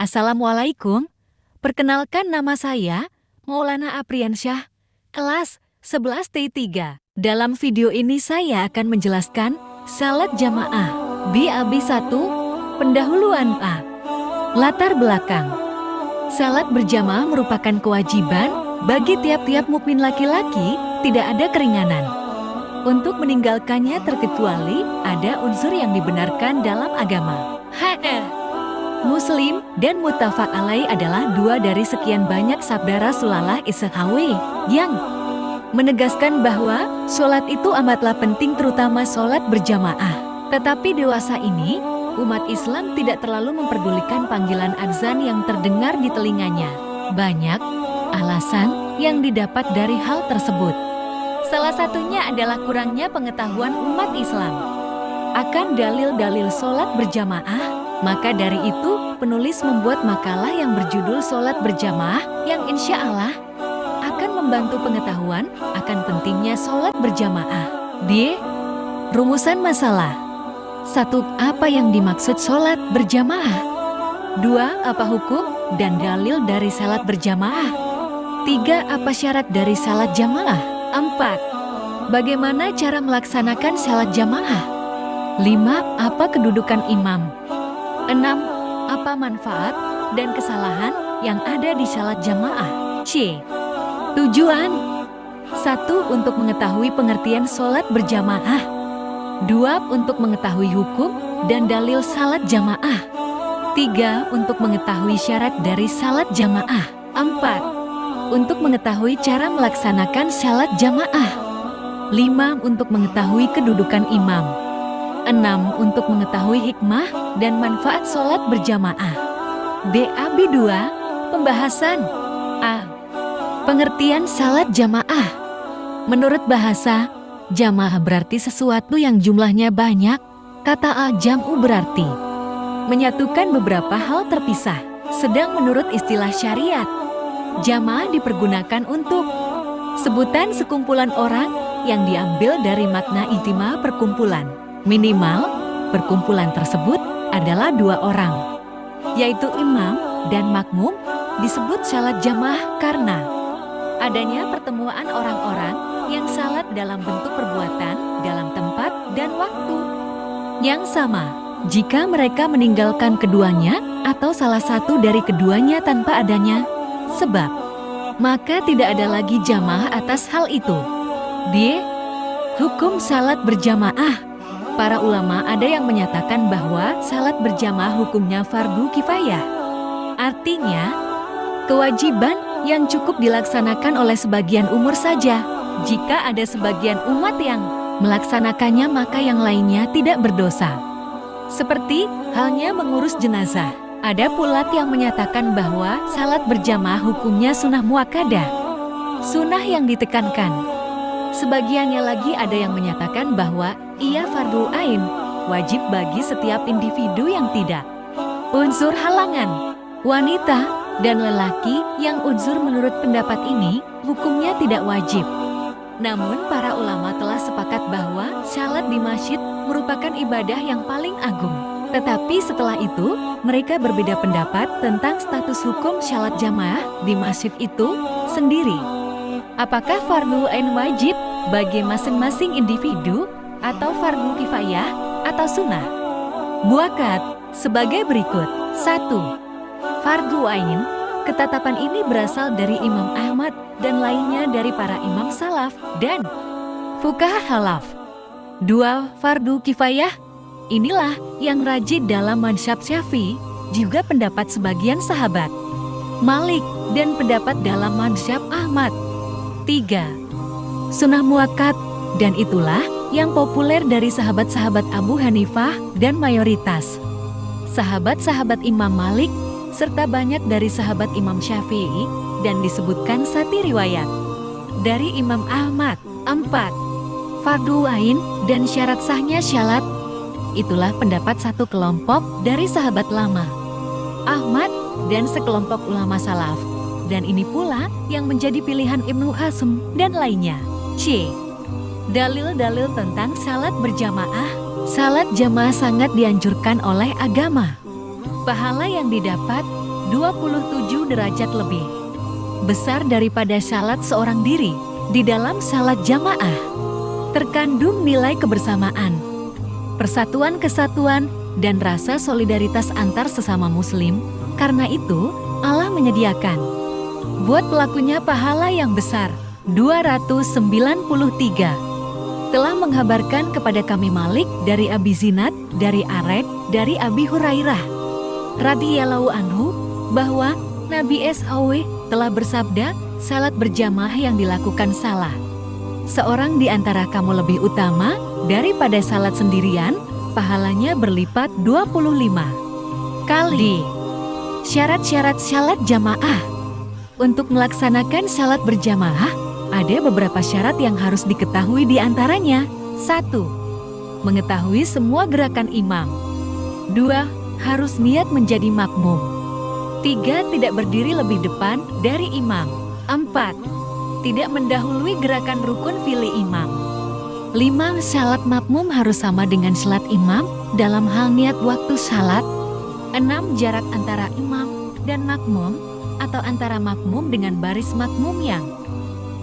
Assalamualaikum, perkenalkan nama saya Maulana Apriansyah, kelas 11 T3. Dalam video ini saya akan menjelaskan salat jamaah BAB 1, pendahuluan A. Latar belakang. Salat berjamaah merupakan kewajiban bagi tiap-tiap mukmin laki-laki, tidak ada keringanan. Untuk meninggalkannya terkecuali ada unsur yang dibenarkan dalam agama. Muslim dan muttafaq alaih adalah dua dari sekian banyak sabda Rasulullah SAW yang menegaskan bahwa sholat itu amatlah penting, terutama sholat berjamaah. Tetapi dewasa ini, umat Islam tidak terlalu memperdulikan panggilan azan yang terdengar di telinganya. Banyak alasan yang didapat dari hal tersebut. Salah satunya adalah kurangnya pengetahuan umat Islam akan dalil-dalil sholat berjamaah. Maka dari itu, penulis membuat makalah yang berjudul Sholat Berjamaah yang insya Allah akan membantu pengetahuan akan pentingnya sholat berjamaah. D. Rumusan masalah. 1. Apa yang dimaksud sholat berjamaah? 2. Apa hukum dan dalil dari salat berjamaah? 3. Apa syarat dari salat jamaah? 4. Bagaimana cara melaksanakan salat jamaah? 5. Apa kedudukan imam? 6. Apa manfaat dan kesalahan yang ada di salat jamaah? C. Tujuan. 1. Untuk mengetahui pengertian salat berjamaah. 2. Untuk mengetahui hukum dan dalil salat jamaah. 3. Untuk mengetahui syarat dari salat jamaah. 4. Untuk mengetahui cara melaksanakan salat jamaah. 5. Untuk mengetahui kedudukan imam. 6. Untuk mengetahui hikmah dan manfaat sholat berjamaah. BAB 2. Pembahasan. A. Pengertian salat jamaah. Menurut bahasa, jamaah berarti sesuatu yang jumlahnya banyak. Kata A, jam'u berarti menyatukan beberapa hal terpisah. Sedang menurut istilah syariat, jamaah dipergunakan untuk sebutan sekumpulan orang yang diambil dari makna ijtima perkumpulan. Minimal, perkumpulan tersebut adalah 2 orang, yaitu imam dan makmum. Disebut salat jamaah karena adanya pertemuan orang-orang yang salat dalam bentuk perbuatan dalam tempat dan waktu yang sama. Jika mereka meninggalkan keduanya atau salah satu dari keduanya tanpa adanya sebab, maka tidak ada lagi jamaah atas hal itu. D. Hukum salat berjamaah. Para ulama ada yang menyatakan bahwa salat berjamaah hukumnya fardu kifayah. Artinya, kewajiban yang cukup dilaksanakan oleh sebagian umur saja. Jika ada sebagian umat yang melaksanakannya, maka yang lainnya tidak berdosa. Seperti halnya mengurus jenazah. Ada pula yang menyatakan bahwa salat berjamaah hukumnya sunnah muakkadah, sunnah yang ditekankan. Sebagiannya lagi ada yang menyatakan bahwa ia fardu ain, wajib bagi setiap individu yang tidak. Unsur halangan. Wanita dan lelaki yang udzur menurut pendapat ini hukumnya tidak wajib. Namun para ulama telah sepakat bahwa salat di masjid merupakan ibadah yang paling agung. Tetapi setelah itu, mereka berbeda pendapat tentang status hukum salat jamaah di masjid itu sendiri. Apakah fardu ain wajib bagi masing-masing individu atau fardu kifayah atau sunnah? Muakkad sebagai berikut. 1. Fardu ain. Ketetapan ini berasal dari Imam Ahmad dan lainnya dari para imam salaf dan fuqaha khalaf. 2. Fardu kifayah. Inilah yang rajih dalam mazhab Syafi'i, juga pendapat sebagian sahabat Malik dan pendapat dalam mazhab Ahmad. 3. Sunnah muakkad, dan itulah yang populer dari sahabat-sahabat Abu Hanifah dan mayoritas sahabat-sahabat Imam Malik serta banyak dari sahabat Imam Syafi'i, dan disebutkan satu riwayat dari Imam Ahmad. 4. Fardu ain dan syarat sahnya salat. Itulah pendapat satu kelompok dari sahabat lama Ahmad dan sekelompok ulama salaf, dan ini pula yang menjadi pilihan Ibnu Hazm dan lainnya. C. Dalil-dalil tentang salat berjamaah. Salat jamaah sangat dianjurkan oleh agama. Pahala yang didapat 27 derajat lebih besar daripada salat seorang diri. Di dalam salat jamaah terkandung nilai kebersamaan, persatuan kesatuan, dan rasa solidaritas antar sesama muslim. Karena itu, Allah menyediakan buat pelakunya pahala yang besar. 293 telah menghabarkan kepada kami Malik dari Abi Zinad, dari Arek, dari Abi Hurairah radhiyallahu anhu, bahwa Nabi SAW telah bersabda, salat berjamaah yang dilakukan salah seorang di antara kamu lebih utama daripada salat sendirian, pahalanya berlipat 25 kali. Syarat-syarat salat jamaah. Untuk melaksanakan salat berjamaah, ada beberapa syarat yang harus diketahui di antaranya. 1. Mengetahui semua gerakan imam. 2. Harus niat menjadi makmum. 3. Tidak berdiri lebih depan dari imam. 4. Tidak mendahului gerakan rukun fili imam. 5. Salat makmum harus sama dengan salat imam dalam hal niat waktu salat. 6. Jarak antara imam dan makmum atau antara makmum dengan baris makmum yang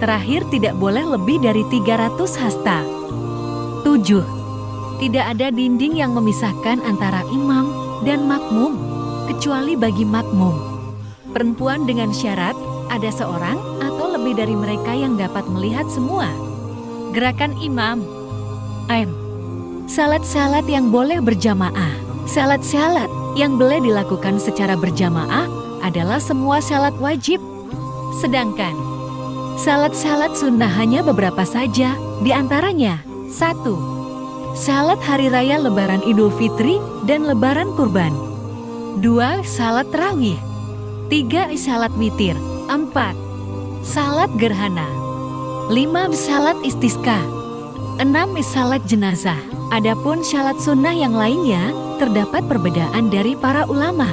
terakhir tidak boleh lebih dari 300 hasta. 7. Tidak ada dinding yang memisahkan antara imam dan makmum kecuali bagi makmum perempuan dengan syarat ada seorang atau lebih dari mereka yang dapat melihat semua gerakan imam. Salat-salat yang boleh berjamaah. Salat-salat yang boleh dilakukan secara berjamaah adalah semua salat wajib. Sedangkan salat-salat sunnah hanya beberapa saja, di antaranya 1. Salat hari raya Lebaran Idul Fitri dan Lebaran Kurban. 2. Salat tarawih. 3. Salat witir. 4. Salat gerhana. 5. Salat istisqa. 6. Salat jenazah. Adapun salat sunnah yang lainnya, terdapat perbedaan dari para ulama.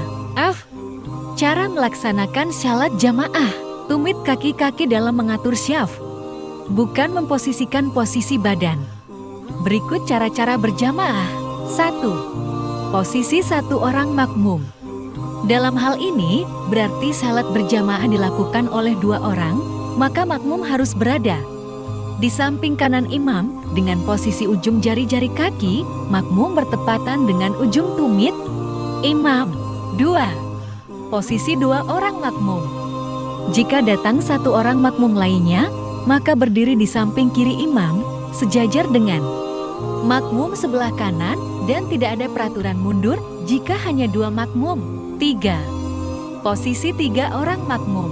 Cara melaksanakan salat jamaah. Tumit kaki-kaki dalam mengatur syaf, bukan memposisikan posisi badan. Berikut cara-cara berjamaah. 1. Posisi satu orang makmum. Dalam hal ini, berarti salat berjamaah dilakukan oleh 2 orang, maka makmum harus berada di samping kanan imam dengan posisi ujung jari-jari kaki, makmum bertepatan dengan ujung tumit imam. 2. Posisi 2 orang makmum. Jika datang 1 orang makmum lainnya, maka berdiri di samping kiri imam, sejajar dengan makmum sebelah kanan, dan tidak ada peraturan mundur jika hanya 2 makmum. 3. Posisi 3 orang makmum.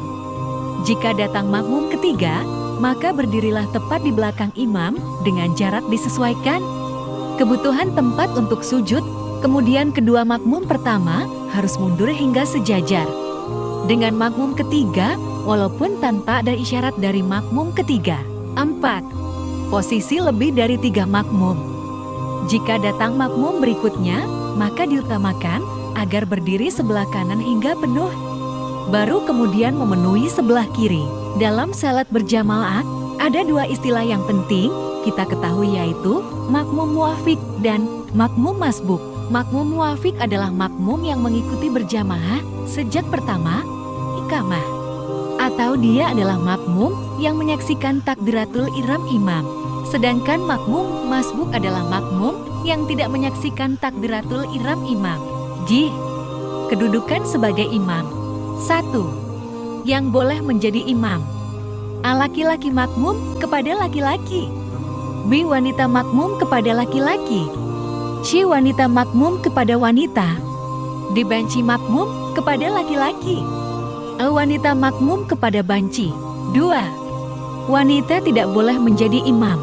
Jika datang makmum ketiga, maka berdirilah tepat di belakang imam dengan jarak disesuaikan kebutuhan tempat untuk sujud. Kemudian kedua makmum pertama harus mundur hingga sejajar dengan makmum ketiga, walaupun tanpa ada isyarat dari makmum ketiga. 4. Posisi lebih dari 3 makmum. Jika datang makmum berikutnya, maka diutamakan agar berdiri sebelah kanan hingga penuh, baru kemudian memenuhi sebelah kiri. Dalam salat berjamaah, ada 2 istilah yang penting kita ketahui, yaitu makmum muwafiq dan makmum masbuk. Makmum muwafiq adalah makmum yang mengikuti berjamaah sejak pertama iqamah, atau dia adalah makmum yang menyaksikan takbiratul ihram imam. Sedangkan makmum masbuk adalah makmum yang tidak menyaksikan takbiratul ihram imam. Kedudukan sebagai imam. 1. Yang boleh menjadi imam. Laki-laki makmum kepada laki-laki. B. Wanita makmum kepada laki-laki. C. Wanita makmum kepada wanita. D. Banci makmum kepada laki-laki. E. Wanita makmum kepada banci. 2. Wanita tidak boleh menjadi imam.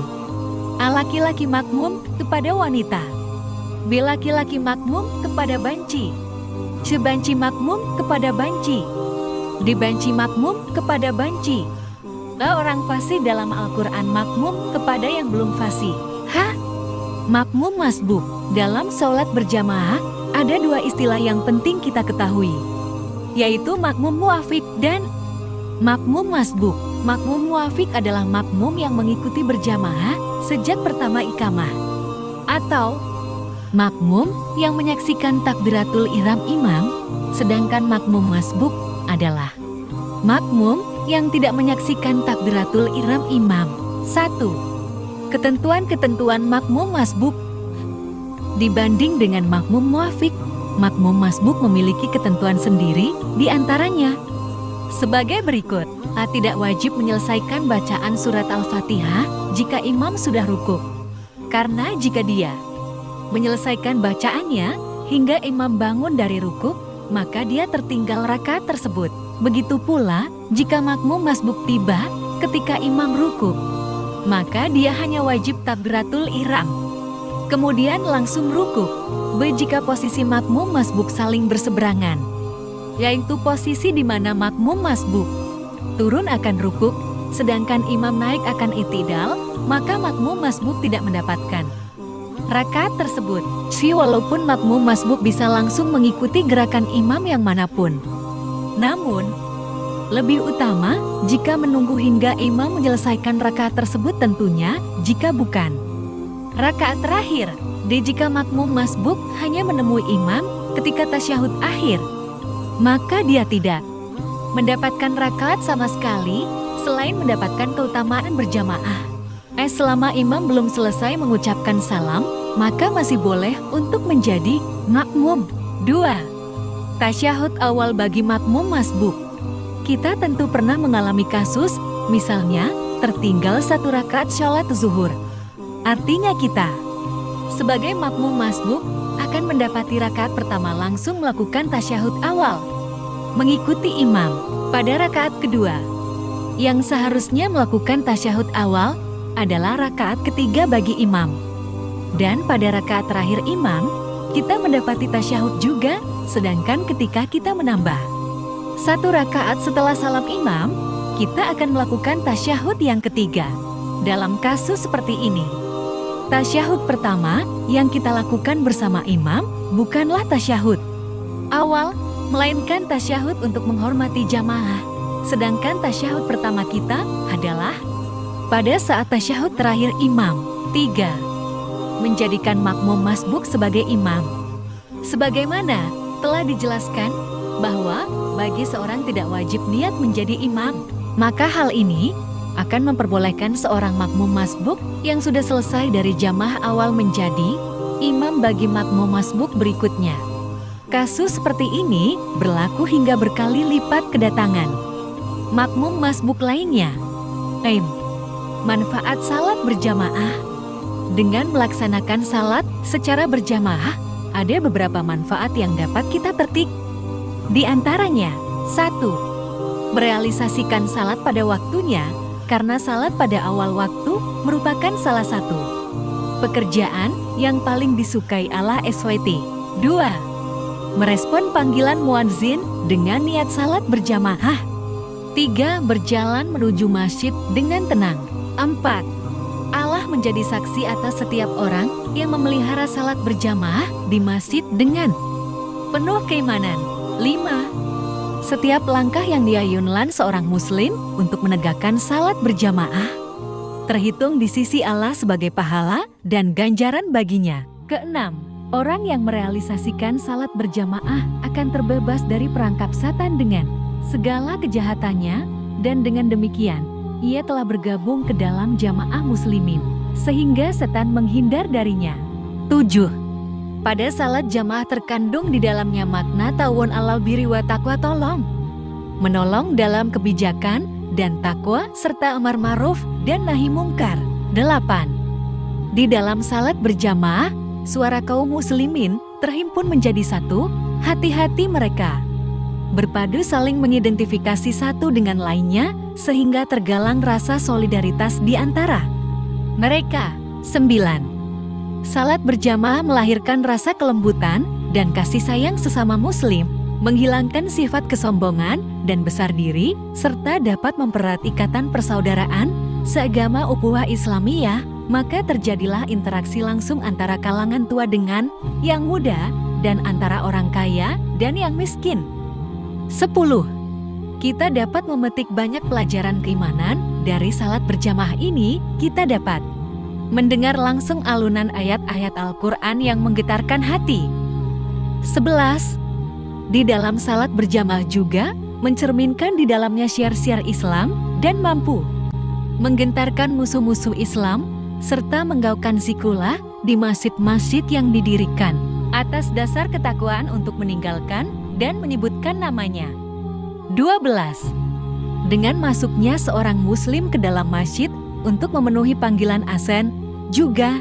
A. Laki-laki makmum kepada wanita. B. Laki-laki makmum kepada banci. C. Banci makmum kepada banci. D. Banci makmum kepada banci. E. Orang fasih dalam Al-Quran makmum kepada yang belum fasih. H. Makmum masbuk. Dalam sholat berjamaah, ada 2 istilah yang penting kita ketahui, yaitu makmum muwafiq dan makmum masbuk. Makmum muwafiq adalah makmum yang mengikuti berjamaah sejak pertama iqamah, atau Makmum yang menyaksikan takbiratul ihram imam, sedangkan makmum masbuk adalah makmum yang tidak menyaksikan takbiratul ihram imam. 1. Ketentuan-ketentuan makmum masbuk. Dibanding dengan makmum muafiq, makmum masbuk memiliki ketentuan sendiri di antaranya. Sebagai berikut, A. Tidak wajib menyelesaikan bacaan surat Al-Fatihah jika imam sudah rukuk. Karena jika dia menyelesaikan bacaannya hingga imam bangun dari rukuk, maka dia tertinggal rakaat tersebut. Begitu pula jika makmum masbuk tiba ketika imam rukuk, maka dia hanya wajib takbiratul ihram, kemudian langsung rukuk. B. Jika posisi makmum masbuk saling berseberangan, yaitu posisi di mana makmum masbuk turun akan rukuk, sedangkan imam naik akan i'tidal, maka makmum masbuk tidak mendapatkan rakaat tersebut. Walaupun makmum masbuk bisa langsung mengikuti gerakan imam yang manapun, namun lebih utama jika menunggu hingga imam menyelesaikan rakaat tersebut, tentunya jika bukan rakaat terakhir. D. Jika makmum masbuk hanya menemui imam ketika tasyahud akhir, maka dia tidak mendapatkan rakaat sama sekali selain mendapatkan keutamaan berjamaah. Selama imam belum selesai mengucapkan salam, maka masih boleh untuk menjadi makmum. 2. Tasyahud awal bagi makmum masbuk. Kita tentu pernah mengalami kasus, misalnya tertinggal 1 rakaat sholat zuhur. Artinya kita sebagai makmum masbuk akan mendapati rakaat pertama langsung melakukan tasyahud awal, mengikuti imam pada rakaat kedua. Yang seharusnya melakukan tasyahud awal adalah rakaat ketiga bagi imam. Dan pada rakaat terakhir imam, kita mendapati tasyahud juga, sedangkan ketika kita menambah 1 rakaat setelah salam imam, kita akan melakukan tasyahud yang ketiga. Dalam kasus seperti ini, tasyahud pertama yang kita lakukan bersama imam bukanlah tasyahud awal, melainkan tasyahud untuk menghormati jamaah. Sedangkan tasyahud pertama kita adalah pada saat tasyahud terakhir imam. 3. Menjadikan makmum masbuk sebagai imam. Sebagaimana telah dijelaskan bahwa bagi seorang tidak wajib niat menjadi imam, maka hal ini akan memperbolehkan seorang makmum masbuk yang sudah selesai dari jamaah awal menjadi imam bagi makmum masbuk berikutnya. Kasus seperti ini berlaku hingga berkali lipat kedatangan makmum masbuk lainnya. Manfaat salat berjamaah. Dengan melaksanakan salat secara berjamaah, ada beberapa manfaat yang dapat kita petik. Di antaranya, 1. Merealisasikan salat pada waktunya, karena salat pada awal waktu merupakan salah satu pekerjaan yang paling disukai Allah SWT. 2. Merespon panggilan muadzin dengan niat salat berjamaah. 3. Berjalan menuju masjid dengan tenang. 4. Allah menjadi saksi atas setiap orang yang memelihara salat berjamaah di masjid dengan penuh keimanan. 5. Setiap langkah yang diayunkan seorang muslim untuk menegakkan salat berjamaah terhitung di sisi Allah sebagai pahala dan ganjaran baginya. 6. Orang yang merealisasikan salat berjamaah akan terbebas dari perangkap setan dengan segala kejahatannya, dan dengan demikian ia telah bergabung ke dalam jamaah muslimin, sehingga setan menghindar darinya. 7. Pada salat jamaah terkandung di dalamnya makna ta'awun 'alal birri wa taqwa, menolong dalam kebijakan dan takwa serta amar ma'ruf dan nahi mungkar. 8. Di dalam salat berjamaah, suara kaum muslimin terhimpun menjadi satu, hati-hati mereka berpadu saling mengidentifikasi satu dengan lainnya sehingga tergalang rasa solidaritas di antara mereka. 9. Salat berjamaah melahirkan rasa kelembutan dan kasih sayang sesama muslim, menghilangkan sifat kesombongan dan besar diri, serta dapat mempererat ikatan persaudaraan seagama ukhuwah Islamiyah. Maka terjadilah interaksi langsung antara kalangan tua dengan yang muda dan antara orang kaya dan yang miskin. 10. Kita dapat memetik banyak pelajaran keimanan dari salat berjamaah ini. Kita dapat mendengar langsung alunan ayat-ayat Al-Quran yang menggetarkan hati. 11. Di dalam salat berjamaah juga mencerminkan di dalamnya syiar-syiar Islam dan mampu menggentarkan musuh-musuh Islam serta menggaungkan zikrullah di masjid-masjid yang didirikan atas dasar ketakwaan untuk meninggalkan dan menyebutkan namanya. 12. Dengan masuknya seorang muslim ke dalam masjid untuk memenuhi panggilan azan, juga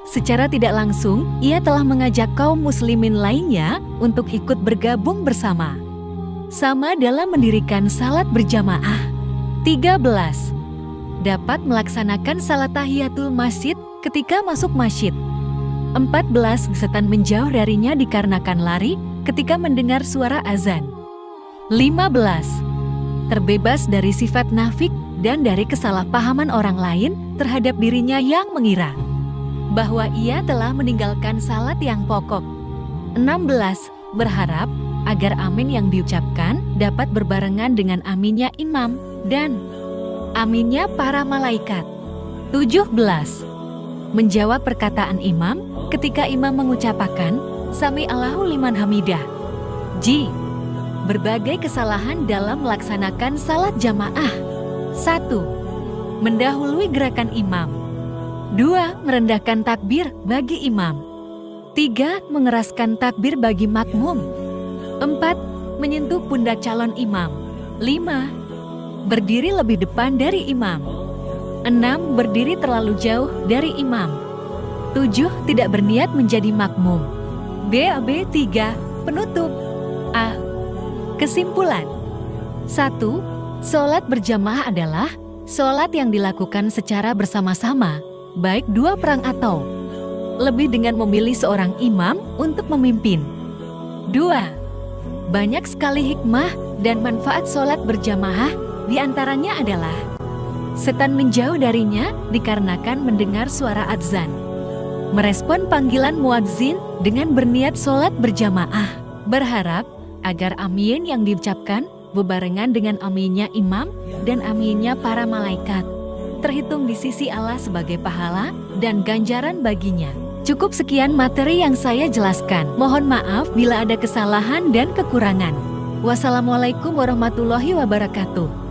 secara tidak langsung ia telah mengajak kaum muslimin lainnya untuk ikut bergabung bersama sama dalam mendirikan salat berjamaah. 13. Dapat melaksanakan salat tahiyatul masjid ketika masuk masjid. 14. Setan menjauh darinya dikarenakan lari ketika mendengar suara azan. 15. Terbebas dari sifat nafik dan dari kesalahpahaman orang lain terhadap dirinya yang mengira bahwa ia telah meninggalkan salat yang pokok. 16. Berharap agar amin yang diucapkan dapat berbarengan dengan aminnya imam dan aminnya para malaikat. 17. Menjawab perkataan imam ketika imam mengucapkan Sami Allahu liman hamidah. J. Berbagai kesalahan dalam melaksanakan salat jamaah. 1. Mendahului gerakan imam. 2. Merendahkan takbir bagi imam. 3. Mengeraskan takbir bagi makmum. 4. Menyentuh pundak calon imam. 5. Berdiri lebih depan dari imam. 6. Berdiri terlalu jauh dari imam. 7. Tidak berniat menjadi makmum. BAB 3. Penutup. A. Kesimpulan. 1. Sholat berjamaah adalah sholat yang dilakukan secara bersama-sama, baik dua perang atau lebih dengan memilih seorang imam untuk memimpin. 2. Banyak sekali hikmah dan manfaat sholat berjamaah, diantaranya adalah setan menjauh darinya dikarenakan mendengar suara adzan, merespon panggilan muadzin dengan berniat sholat berjamaah, berharap agar amin yang diucapkan bebarengan dengan aminnya imam dan aminnya para malaikat, terhitung di sisi Allah sebagai pahala dan ganjaran baginya. Cukup sekian materi yang saya jelaskan. Mohon maaf bila ada kesalahan dan kekurangan. Wassalamualaikum warahmatullahi wabarakatuh.